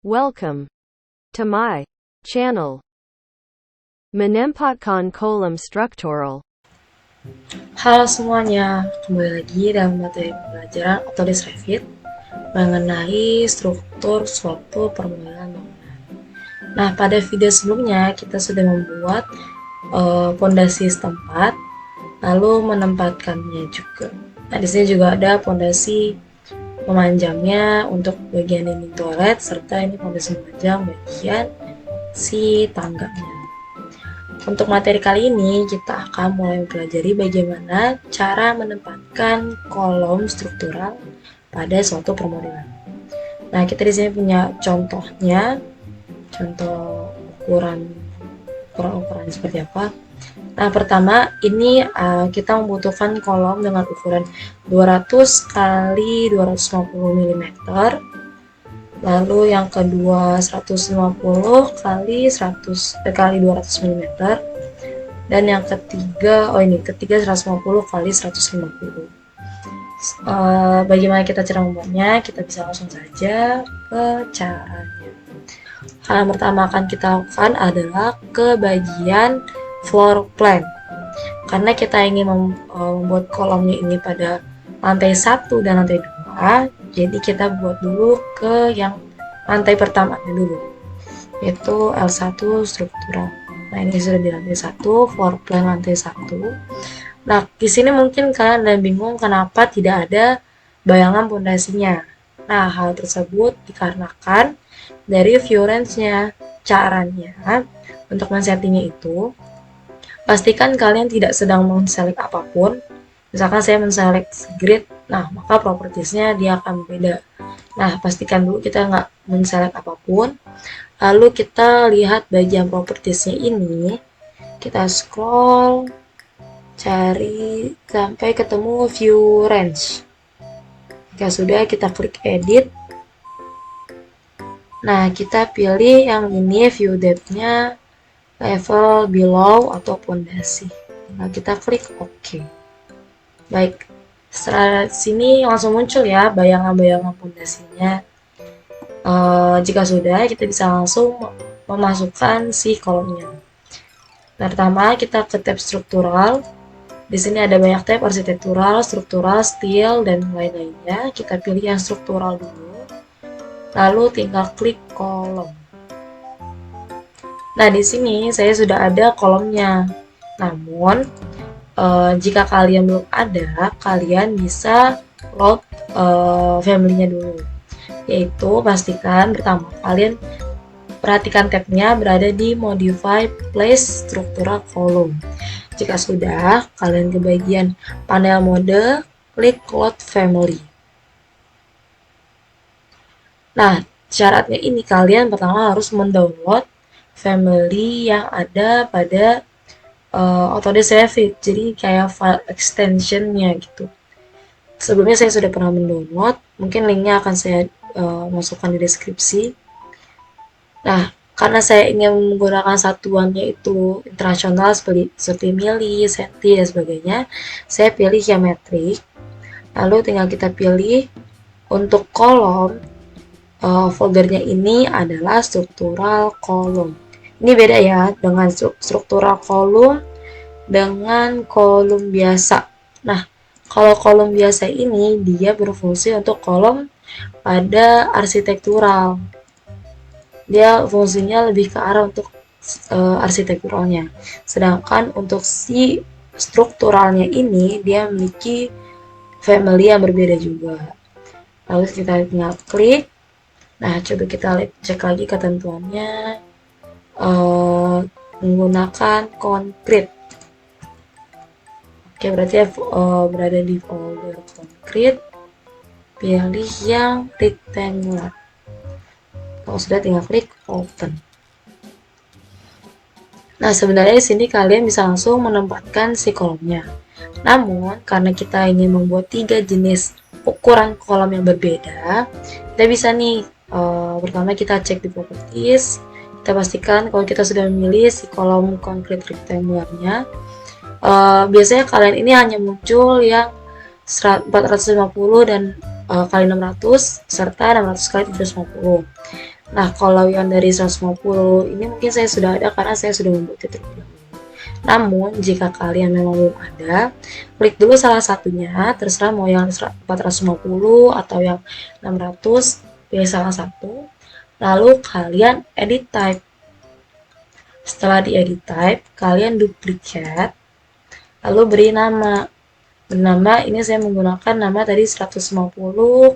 Welcome to my channel. Menempatkan kolom struktural. Halo semuanya, kembali lagi dalam materi pembelajaran Autodesk Revit mengenai struktur suatu permodalan bangunan. Nah, pada video sebelumnya kita sudah membuat fondasi setempat, lalu menempatkannya juga. Nah, di sini juga ada fondasi memanjangnya untuk bagian dinding toilet, serta ini fondasi memanjang bagian si tangganya. Untuk materi kali ini, kita akan mulai mempelajari bagaimana cara menempatkan kolom struktural pada suatu permodalan. Nah, kita di sini punya contohnya, contoh ukuran seperti apa. Nah, pertama ini kita membutuhkan kolom dengan ukuran 200 kali 250 mm. Lalu yang kedua 150 kali 100 kali 200 mm. Dan yang ketiga, ketiga 150 kali 150. Bagaimana kita cara membuatnya? Kita bisa langsung saja ke caranya. Hal yang pertama akan kita lakukan adalah ke bagian floor plan. Karena kita ingin membuat kolomnya ini pada lantai 1 dan lantai 2, jadi kita buat dulu ke yang lantai pertamanya dulu, yaitu L1 struktural. Nah, ini sudah di lantai 1, floor plan lantai 1. Nah, di sini mungkin kalian ada bingung kenapa tidak ada bayangan pondasinya. Nah, hal tersebut dikarenakan dari view range-nya. Caranya untuk men-settingnya itu, pastikan kalian tidak sedang men-select apapun. Misalkan saya men-select grid, nah maka propertiesnya dia akan beda. Nah, pastikan dulu kita nggak men-select apapun. Lalu kita lihat bagian propertiesnya ini, kita scroll, cari sampai ketemu view range. Jika sudah, kita klik edit. Nah, kita pilih yang ini, view depth-nya level below atau pondasi. Nah, kita klik OK. Baik, setelah sini langsung muncul ya bayangan-bayangan pondasinya. Jika sudah, kita bisa langsung memasukkan si kolomnya. Nah, pertama kita ke tab struktural. Di sini ada banyak tab, arsitektural, struktural, steel, dan lain-lainnya. Kita pilih yang struktural dulu. Lalu tinggal klik kolom. Nah, di sini saya sudah ada kolomnya. Namun, jika kalian belum ada, kalian bisa load family-nya dulu. Yaitu pastikan pertama kalian perhatikan tabnya berada di Modify Place Structural Column. Jika sudah, kalian ke bagian panel mode, klik Load Family. Nah, syaratnya ini kalian pertama harus mendownload family yang ada pada Autodesk Revit, jadi kayak file extensionnya gitu. Sebelumnya saya sudah pernah mendownload, mungkin linknya akan saya masukkan di deskripsi. Nah, karena saya ingin menggunakan satuannya itu internasional seperti mili, senti, dan sebagainya, saya pilih geometrik. Lalu tinggal kita pilih untuk kolom, foldernya ini adalah struktural kolom. Ini beda ya dengan struktural kolom dengan kolom biasa. Nah, kalau kolom biasa ini dia berfungsi untuk kolom pada arsitektural. Dia fungsinya lebih ke arah untuk arsitekturalnya. Sedangkan untuk si strukturalnya ini dia memiliki family yang berbeda juga. Lalu kita tinggal klik. Nah, coba kita cek lagi ketentuannya. Menggunakan konkret. Oke, berarti berada di folder konkret. Pilih yang rectangular. Kalau sudah, tinggal klik open. Nah, sebenarnya di sini kalian bisa langsung menempatkan si kolomnya. Namun, karena kita ingin membuat 3 jenis ukuran kolom yang berbeda, kita bisa nih, pertama kita cek di properties, kita pastikan kalau kita sudah memilih si kolom konkret rectangularnya. Biasanya kalian ini hanya muncul yang 450 dan kali 600 serta 600 kali 350. Nah, kalau yang dari 150 ini mungkin saya sudah ada karena saya sudah membuatnya terlebih dahulu. Namun, jika kalian memang belum ada, klik dulu salah satunya, terserah mau yang 450 atau yang 600, pilih salah satu. Lalu kalian edit type. Setelah di edit type, kalian duplicate, lalu beri nama. Bernama ini saya menggunakan nama tadi 150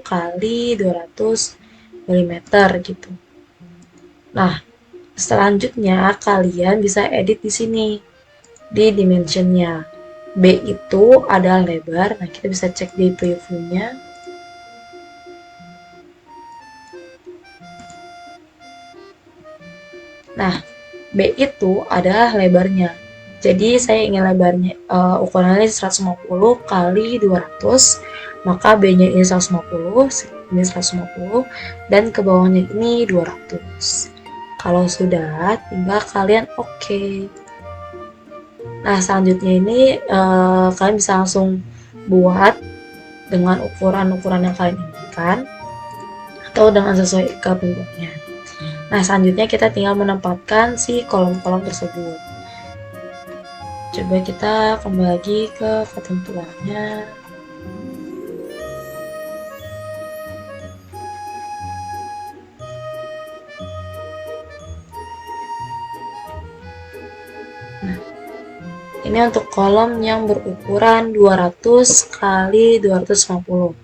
kali 200 mm gitu. Nah, selanjutnya kalian bisa edit di sini di dimensionnya. B itu adalah lebar. Nah, kita bisa cek di previewnya. Nah, B itu adalah lebarnya. Jadi saya ingin lebarnya ukurannya 150 kali 200, maka B-nya ini 150, ini 150, dan ke bawahnya ini 200. Kalau sudah, tinggal kalian oke. Nah, selanjutnya ini kalian bisa langsung buat dengan ukuran-ukuran yang kalian inginkan atau dengan sesuai ke bentuknya. Nah, selanjutnya kita tinggal menempatkan si kolom-kolom tersebut. Coba kita kembali lagi ke ketentuannya. Nah, ini untuk kolom yang berukuran 200 kali 250.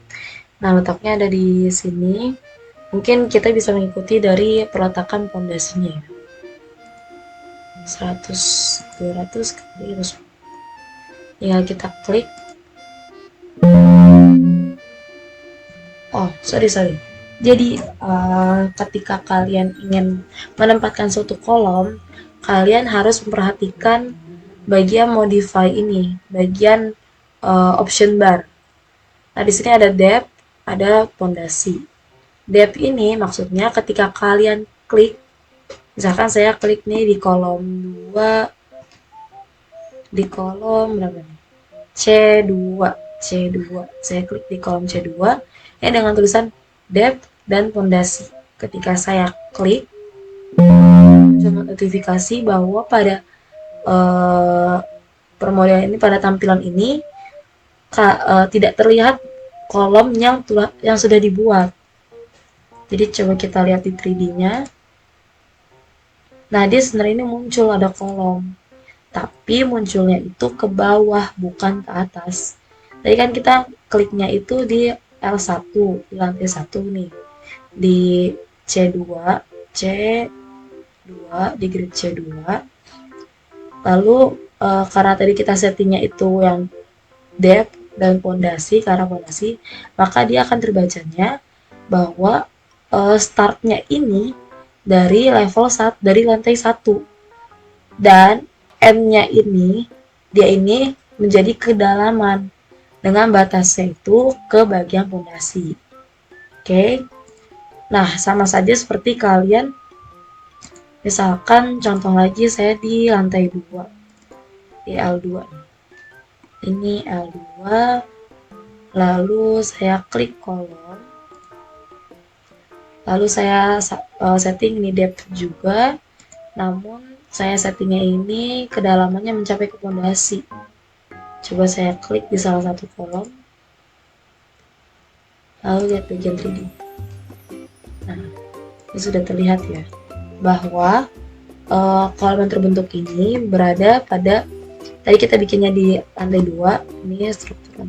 Nah, letaknya ada di sini. Mungkin kita bisa mengikuti dari peletakan pondasinya ya. 100, 200 kali 250. Tinggal kita klik. Oh, sorry. Jadi, ketika kalian ingin menempatkan suatu kolom, kalian harus memperhatikan bagian modify ini, bagian option bar. Nah, di sini ada depth, ada pondasi. Depth ini maksudnya ketika kalian klik, misalkan saya klik nih di kolom 2, di kolom berapa nih? C2. Saya klik di kolom C2 dengan tulisan depth dan pondasi. Ketika saya klik, muncul notifikasi bahwa pada permodalan ini, pada tampilan ini tidak terlihat kolom yang sudah dibuat. Jadi coba kita lihat di 3D-nya. Nah, dia sebenarnya ini muncul ada kolom, tapi munculnya itu ke bawah bukan ke atas. Tadi kan kita kliknya itu di L1, di lantai 1 nih. Di C2, di grid C2. Lalu karena tadi kita settingnya itu yang depth dan pondasi, ke arah pondasi, maka dia akan terbacanya bahwa startnya ini dari level 1, dari lantai 1. Dan N-nya ini, dia ini menjadi kedalaman dengan batasnya itu ke bagian pondasi. Oke. Nah, sama saja seperti kalian, misalkan contoh lagi saya di lantai 2, di L2. Ini L2, lalu saya klik kolom, lalu saya setting ini depth juga, namun saya settingnya ini kedalamannya mencapai ke pondasi. Coba saya klik di salah satu kolom, lalu lihat bagian 3D. Nah, ini sudah terlihat ya, bahwa kolom yang terbentuk ini berada pada, tadi kita bikinnya di lantai 2, ini struktur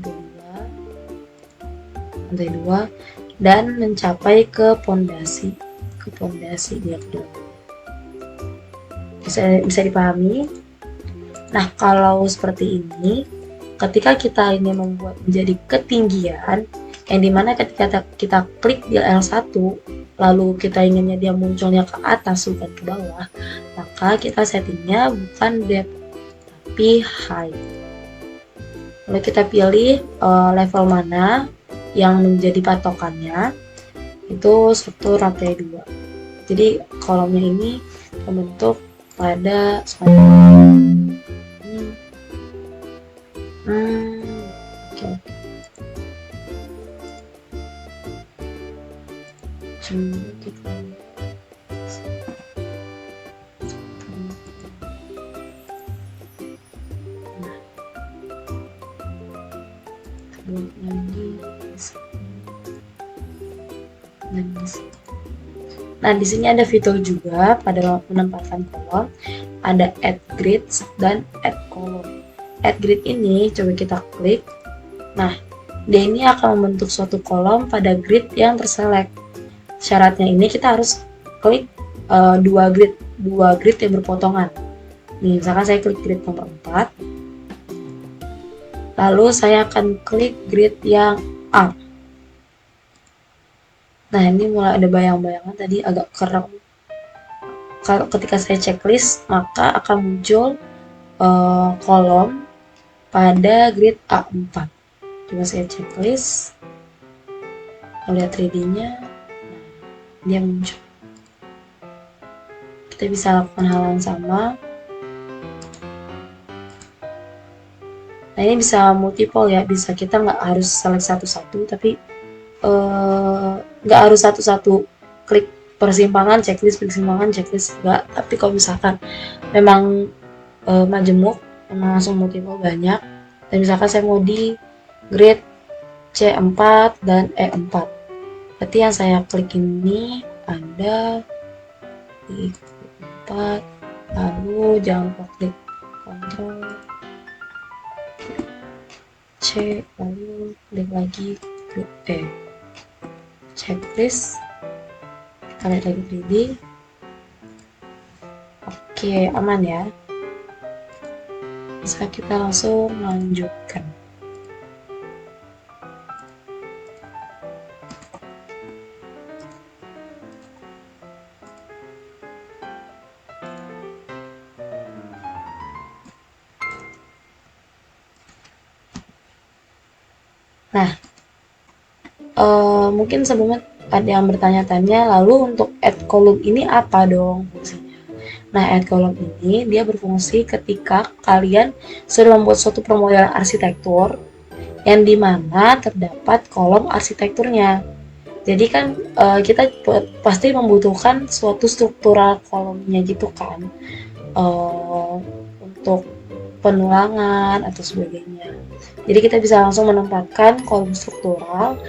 lantai 2, dan mencapai ke pondasi dia ke dalam. Bisa dipahami. Nah, kalau seperti ini, ketika kita ingin membuat menjadi ketinggian, yang dimana ketika kita klik di L1, lalu kita inginnya dia munculnya ke atas bukan ke bawah, maka kita settingnya bukan depth tapi height. Lalu kita pilih level mana yang menjadi patokannya, itu struktur lantai 2. Jadi kolomnya ini terbentuk pada oke. buat lagi dan di sini. Nah, di sini ada fitur juga pada menempatkan kolom, ada add grid dan add column. Add grid ini coba kita klik. Nah, dia ini akan membentuk suatu kolom pada grid yang terselect. Syaratnya ini kita harus klik dua grid yang berpotongan. Nih, misalkan saya klik grid nomor 4. Lalu saya akan klik grid yang A. Nah, ini mulai ada bayang-bayangan tadi agak kereng. Kalau ketika saya checklist, maka akan muncul kolom pada grid A4. Coba saya checklist, lihat 3D-nya, dia muncul. Kita bisa lakukan hal yang sama. Nah, ini bisa multiple ya, bisa kita nggak harus select satu-satu, tapi nggak harus satu-satu klik persimpangan checklist nggak. Tapi kalau misalkan memang majemuk, memang langsung multiple banyak, dan misalkan saya mau di grid C4 dan E4, berarti yang saya klik ini ada di 4, lalu jangan lupa klik Ctrl C, lalu klik lagi klik E. Checklist, kita lihat lagi 3D. Oke, aman ya. Bisa kita langsung lanjutkan. Nah, mungkin sebelumnya ada yang bertanya-tanya, lalu untuk add column ini apa dong fungsinya? Nah, add column ini dia berfungsi ketika kalian sudah membuat suatu permodalan arsitektur yang dimana terdapat kolom arsitekturnya. Jadi kan kita pasti membutuhkan suatu struktural kolomnya gitu kan, untuk penulangan atau sebagainya. Jadi kita bisa langsung menempatkan kolom struktural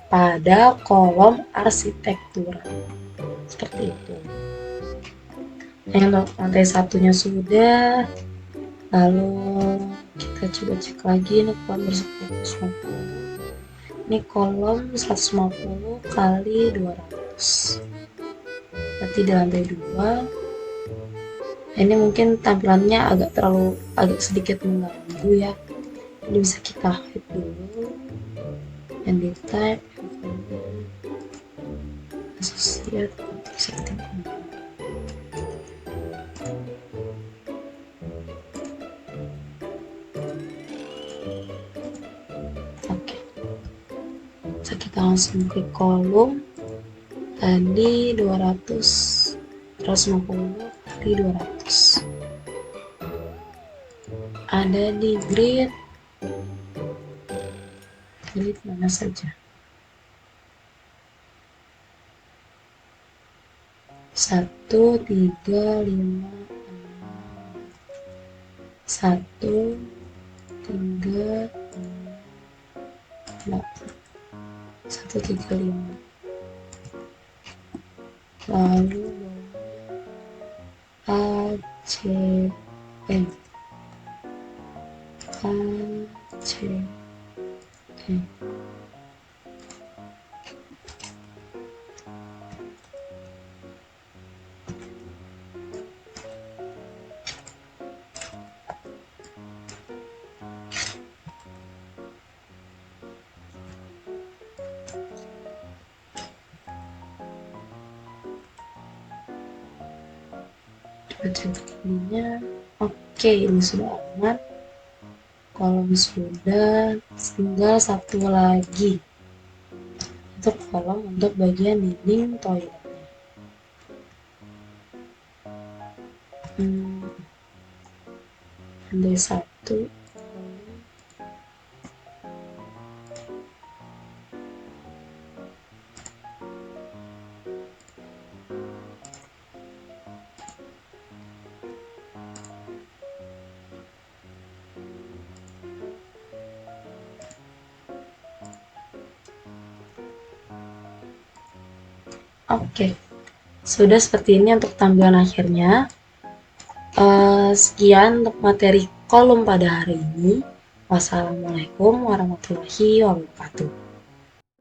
pada kolom arsitektural seperti itu. Yang lantai satunya sudah, lalu kita coba cek lagi ini kolom 150. Ini kolom 150 kali 200, berarti di lantai 2. Ini mungkin tampilannya agak sedikit mengganggu ya. Ini bisa kita hide dulu, and di type associate setting. Oke, bisa kita langsung klik kolom tadi 200, 150 kali 200, ada di grid mana saja, 1, 3, 5, 1, 3, 8, 1, 3, 5. Lalu A, C, E, A, C, E. Ininya oke, ini sudah aman. Kolom sudah, tinggal satu lagi, itu kolom untuk bagian dinding toiletnya. Lantai 1, Oke, sudah seperti ini untuk tampilan akhirnya. Sekian untuk materi kolom pada hari ini. Wassalamualaikum warahmatullahi wabarakatuh.